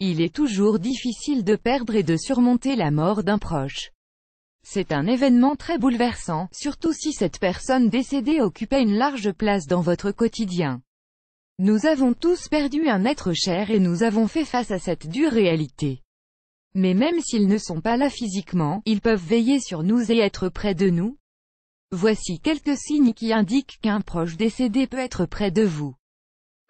Il est toujours difficile de perdre et de surmonter la mort d'un proche. C'est un événement très bouleversant, surtout si cette personne décédée occupait une large place dans votre quotidien. Nous avons tous perdu un être cher et nous avons fait face à cette dure réalité. Mais même s'ils ne sont pas là physiquement, ils peuvent veiller sur nous et être près de nous. Voici quelques signes qui indiquent qu'un proche décédé peut être près de vous.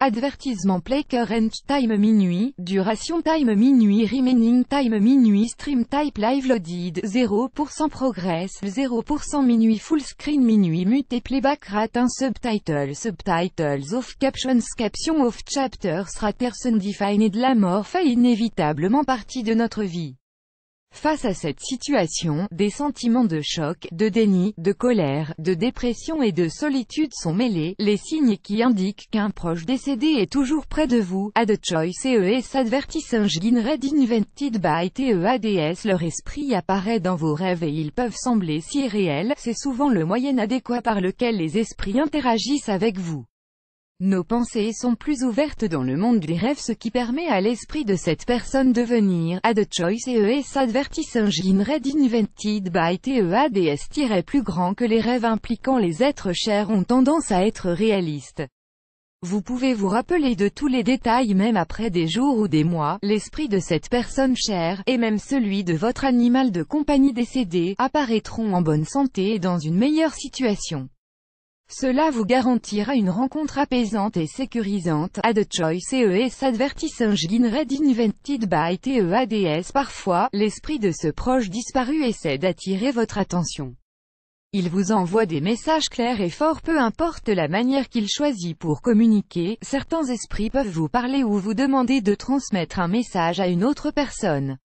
Advertisement play current time minuit, duration time minuit, remaining time minuit, stream type live loaded, 0% progress, 0% minuit, full screen minuit, mute playback rate, un subtitles off, caption off, chapters raters undefined. La mort fait inévitablement partie de notre vie. Face à cette situation, des sentiments de choc, de déni, de colère, de dépression et de solitude sont mêlés, les signes qui indiquent qu'un proche décédé est toujours près de vous. Add choice ES advertising red invented by TEADS. Leur esprit apparaît dans vos rêves et ils peuvent sembler si réels, c'est souvent le moyen adéquat par lequel les esprits interagissent avec vous. Nos pensées sont plus ouvertes dans le monde des rêves, ce qui permet à l'esprit de cette personne de venir. Add choice ES advertising red invented by TEADS plus grand que les rêves impliquant les êtres chers ont tendance à être réalistes. Vous pouvez vous rappeler de tous les détails même après des jours ou des mois. L'esprit de cette personne chère, et même celui de votre animal de compagnie décédé, apparaîtront en bonne santé et dans une meilleure situation. Cela vous garantira une rencontre apaisante et sécurisante. Add choice ES advertising red invented by TEADS. Parfois, l'esprit de ce proche disparu essaie d'attirer votre attention. Il vous envoie des messages clairs et forts, peu importe la manière qu'il choisit pour communiquer. Certains esprits peuvent vous parler ou vous demander de transmettre un message à une autre personne.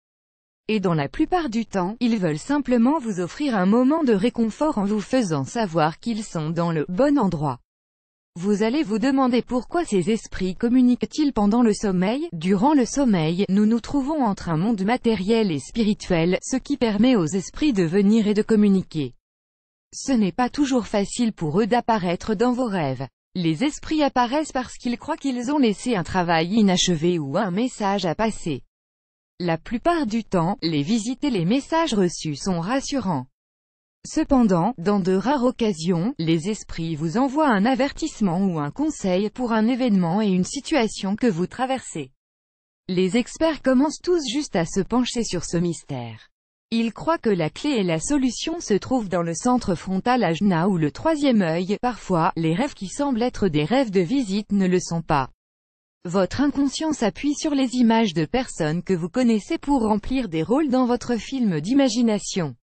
Et dans la plupart du temps, ils veulent simplement vous offrir un moment de réconfort en vous faisant savoir qu'ils sont dans le bon endroit. Vous allez vous demander pourquoi ces esprits communiquent-ils pendant le sommeil. Durant le sommeil, nous nous trouvons entre un monde matériel et spirituel, ce qui permet aux esprits de venir et de communiquer. Ce n'est pas toujours facile pour eux d'apparaître dans vos rêves. Les esprits apparaissent parce qu'ils croient qu'ils ont laissé un travail inachevé ou un message à passer. La plupart du temps, les visites et les messages reçus sont rassurants. Cependant, dans de rares occasions, les esprits vous envoient un avertissement ou un conseil pour un événement et une situation que vous traversez. Les experts commencent tous juste à se pencher sur ce mystère. Ils croient que la clé et la solution se trouvent dans le centre frontal ajna ou le troisième œil. Parfois, les rêves qui semblent être des rêves de visite ne le sont pas. Votre inconscient s'appuie sur les images de personnes que vous connaissez pour remplir des rôles dans votre film d'imagination.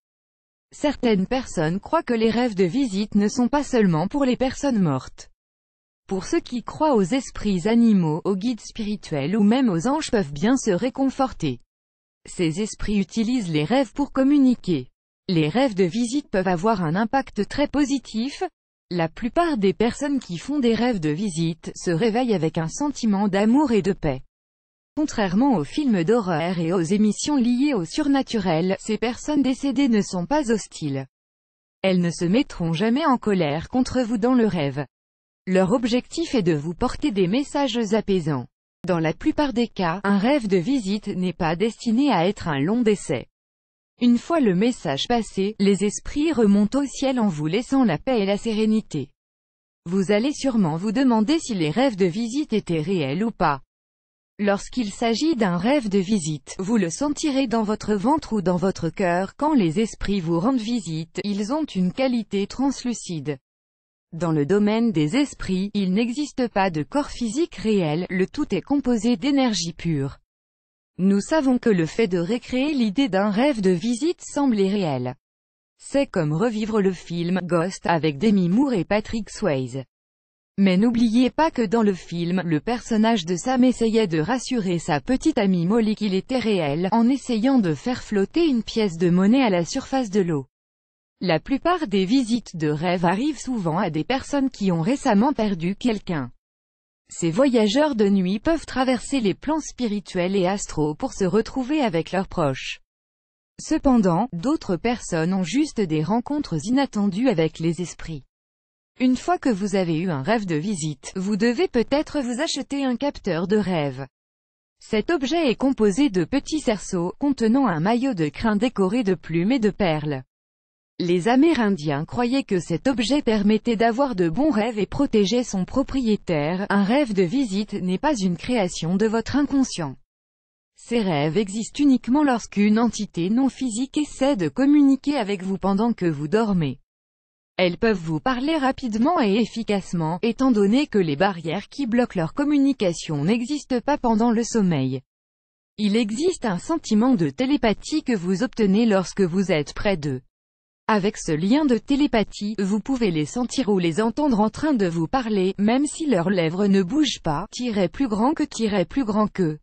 Certaines personnes croient que les rêves de visite ne sont pas seulement pour les personnes mortes. Pour ceux qui croient aux esprits animaux, aux guides spirituels ou même aux anges peuvent bien se réconforter. Ces esprits utilisent les rêves pour communiquer. Les rêves de visite peuvent avoir un impact très positif. La plupart des personnes qui font des rêves de visite se réveillent avec un sentiment d'amour et de paix. Contrairement aux films d'horreur et aux émissions liées au surnaturel, ces personnes décédées ne sont pas hostiles. Elles ne se mettront jamais en colère contre vous dans le rêve. Leur objectif est de vous porter des messages apaisants. Dans la plupart des cas, un rêve de visite n'est pas destiné à être un long décès. Une fois le message passé, les esprits remontent au ciel en vous laissant la paix et la sérénité. Vous allez sûrement vous demander si les rêves de visite étaient réels ou pas. Lorsqu'il s'agit d'un rêve de visite, vous le sentirez dans votre ventre ou dans votre cœur. Quand les esprits vous rendent visite, ils ont une qualité translucide. Dans le domaine des esprits, il n'existe pas de corps physique réel, le tout est composé d'énergie pure. Nous savons que le fait de recréer l'idée d'un rêve de visite semble irréel. C'est comme revivre le film Ghost avec Demi Moore et Patrick Swayze. Mais n'oubliez pas que dans le film, le personnage de Sam essayait de rassurer sa petite amie Molly qu'il était réel, en essayant de faire flotter une pièce de monnaie à la surface de l'eau. La plupart des visites de rêve arrivent souvent à des personnes qui ont récemment perdu quelqu'un. Ces voyageurs de nuit peuvent traverser les plans spirituels et astraux pour se retrouver avec leurs proches. Cependant, d'autres personnes ont juste des rencontres inattendues avec les esprits. Une fois que vous avez eu un rêve de visite, vous devez peut-être vous acheter un capteur de rêve. Cet objet est composé de petits cerceaux, contenant un maillot de crin décoré de plumes et de perles. Les Amérindiens croyaient que cet objet permettait d'avoir de bons rêves et protégeait son propriétaire. Un rêve de visite n'est pas une création de votre inconscient. Ces rêves existent uniquement lorsqu'une entité non physique essaie de communiquer avec vous pendant que vous dormez. Elles peuvent vous parler rapidement et efficacement, étant donné que les barrières qui bloquent leur communication n'existent pas pendant le sommeil. Il existe un sentiment de télépathie que vous obtenez lorsque vous êtes près d'eux. Avec ce lien de télépathie, vous pouvez les sentir ou les entendre en train de vous parler, même si leurs lèvres ne bougent pas. Plus grand que plus grand que.